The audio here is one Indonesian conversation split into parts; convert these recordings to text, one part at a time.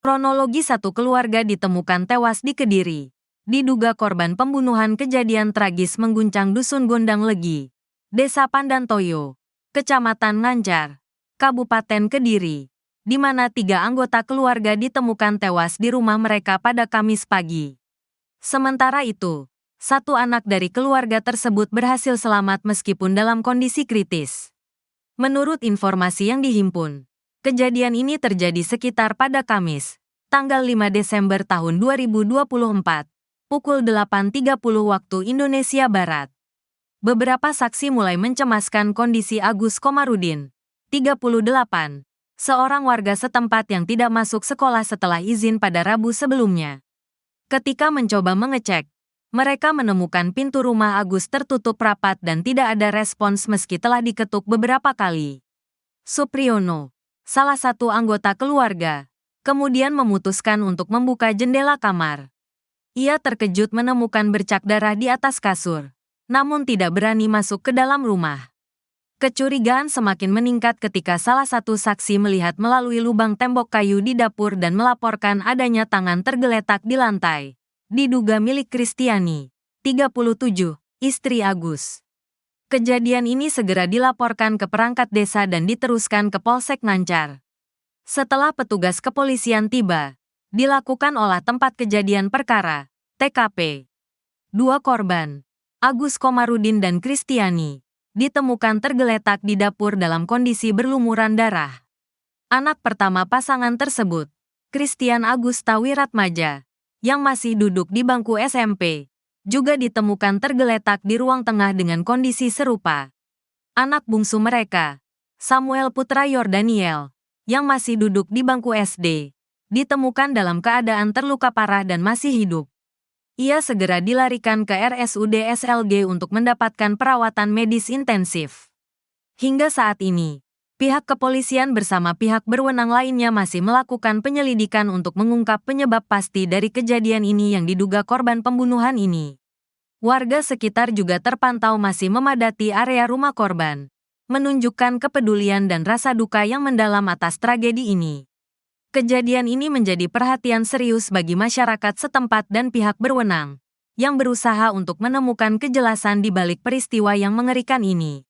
Kronologi satu keluarga ditemukan tewas di Kediri. Diduga korban pembunuhan. Kejadian tragis mengguncang Dusun Gondang Legi, Desa Pandantoyo, Kecamatan Ngancar, Kabupaten Kediri, di mana 3 anggota keluarga ditemukan tewas di rumah mereka pada Kamis pagi. Sementara itu, 1 anak dari keluarga tersebut berhasil selamat meskipun dalam kondisi kritis. Menurut informasi yang dihimpun, kejadian ini terjadi sekitar pada Kamis, tanggal 5 Desember tahun 2024, pukul 8.30 waktu Indonesia Barat. Beberapa saksi mulai mencemaskan kondisi Agus Komarudin, 38, seorang warga setempat yang tidak masuk sekolah setelah izin pada Rabu sebelumnya. Ketika mencoba mengecek, mereka menemukan pintu rumah Agus tertutup rapat dan tidak ada respons meski telah diketuk beberapa kali. Supriyono, salah satu anggota keluarga, kemudian memutuskan untuk membuka jendela kamar. Ia terkejut menemukan bercak darah di atas kasur, namun tidak berani masuk ke dalam rumah. Kecurigaan semakin meningkat ketika salah satu saksi melihat melalui lubang tembok kayu di dapur dan melaporkan adanya tangan tergeletak di lantai. Diduga milik Kristiani, 37, istri Agus. Kejadian ini segera dilaporkan ke perangkat desa dan diteruskan ke Polsek Ngancar. Setelah petugas kepolisian tiba, dilakukan olah tempat kejadian perkara, TKP. 2 korban, Agus Komarudin dan Kristiani, ditemukan tergeletak di dapur dalam kondisi berlumuran darah. Anak pertama pasangan tersebut, Christian Agusta Wiratmaja, yang masih duduk di bangku SMP, juga ditemukan tergeletak di ruang tengah dengan kondisi serupa. Anak bungsu mereka, Samuel Putra Yordaniel, yang masih duduk di bangku SD, ditemukan dalam keadaan terluka parah dan masih hidup. Ia segera dilarikan ke RSUD SLG untuk mendapatkan perawatan medis intensif. Hingga saat ini, pihak kepolisian bersama pihak berwenang lainnya masih melakukan penyelidikan untuk mengungkap penyebab pasti dari kejadian ini yang diduga korban pembunuhan ini. Warga sekitar juga terpantau masih memadati area rumah korban, menunjukkan kepedulian dan rasa duka yang mendalam atas tragedi ini. Kejadian ini menjadi perhatian serius bagi masyarakat setempat dan pihak berwenang, yang berusaha untuk menemukan kejelasan di balik peristiwa yang mengerikan ini.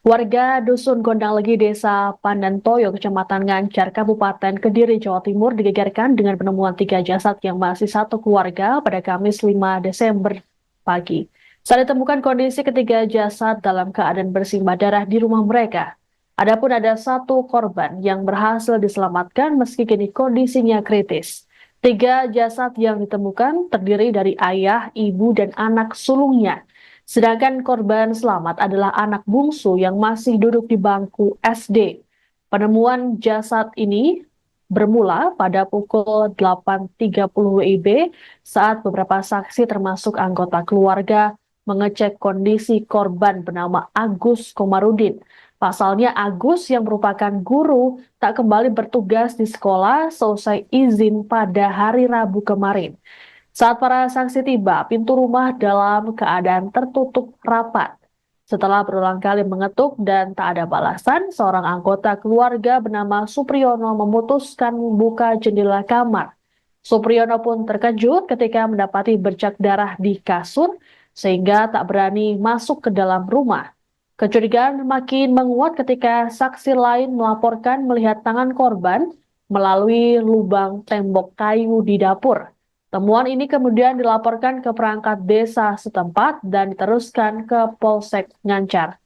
Warga Dusun Gondang Legi, Desa Pandantoyo, Kecamatan Ngancar, Kabupaten Kediri, Jawa Timur digegerkan dengan penemuan 3 jasad yang masih satu keluarga pada Kamis 5 Desember pagi. Saat ditemukan kondisi ketiga jasad dalam keadaan bersimbah darah di rumah mereka. Adapun ada 1 korban yang berhasil diselamatkan meski kini kondisinya kritis. 3 jasad yang ditemukan terdiri dari ayah, ibu, dan anak sulungnya. Sedangkan korban selamat adalah anak bungsu yang masih duduk di bangku SD. Penemuan jasad ini bermula pada pukul 8.30 WIB saat beberapa saksi termasuk anggota keluarga mengecek kondisi korban bernama Agus Komarudin. Pasalnya Agus yang merupakan guru tak kembali bertugas di sekolah selesai izin pada hari Rabu kemarin. Saat para saksi tiba, pintu rumah dalam keadaan tertutup rapat. Setelah berulang kali mengetuk dan tak ada balasan, seorang anggota keluarga bernama Supriyono memutuskan membuka jendela kamar. Supriyono pun terkejut ketika mendapati bercak darah di kasur, sehingga tak berani masuk ke dalam rumah. Kecurigaan makin menguat ketika saksi lain melaporkan melihat tangan korban melalui lubang tembok kayu di dapur. Temuan ini kemudian dilaporkan ke perangkat desa setempat dan diteruskan ke Polsek Ngancar.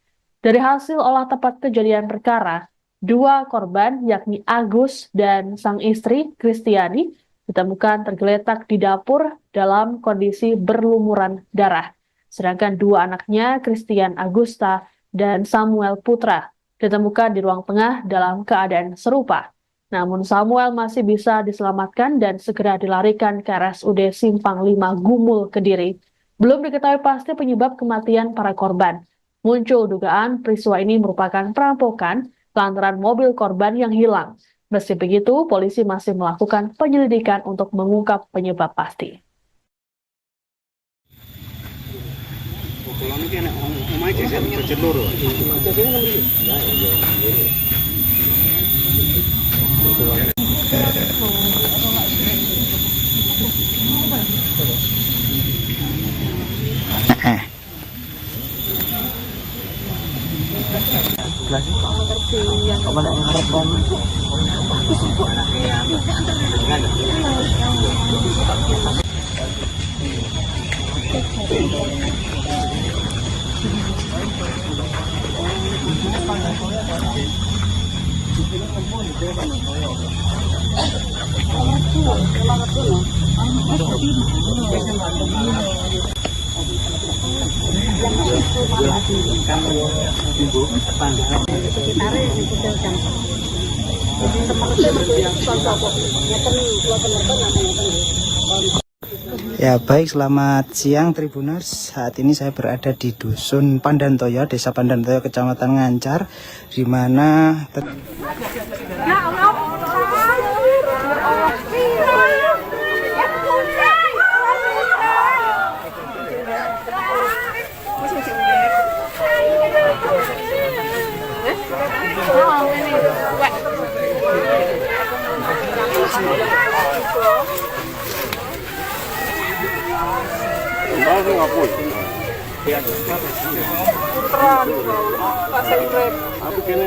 Dari hasil olah tempat kejadian perkara, 2 korban yakni Agus dan sang istri Kristiani ditemukan tergeletak di dapur dalam kondisi berlumuran darah. Sedangkan 2 anaknya, Christian Agusta dan Samuel Putra, ditemukan di ruang tengah dalam keadaan serupa. Namun Samuel masih bisa diselamatkan dan segera dilarikan ke RSUD Simpang 5 Gumul, Kediri. Belum diketahui pasti penyebab kematian para korban. Muncul dugaan peristiwa ini merupakan perampokan lantaran mobil korban yang hilang. Meski begitu, polisi masih melakukan penyelidikan untuk mengungkap penyebab pasti. Ya baik, selamat siang Tribuners. Saat ini saya berada di Dusun Pandantoyo, Desa Pandantoyo, Kecamatan Ngancar, di mana Aku kene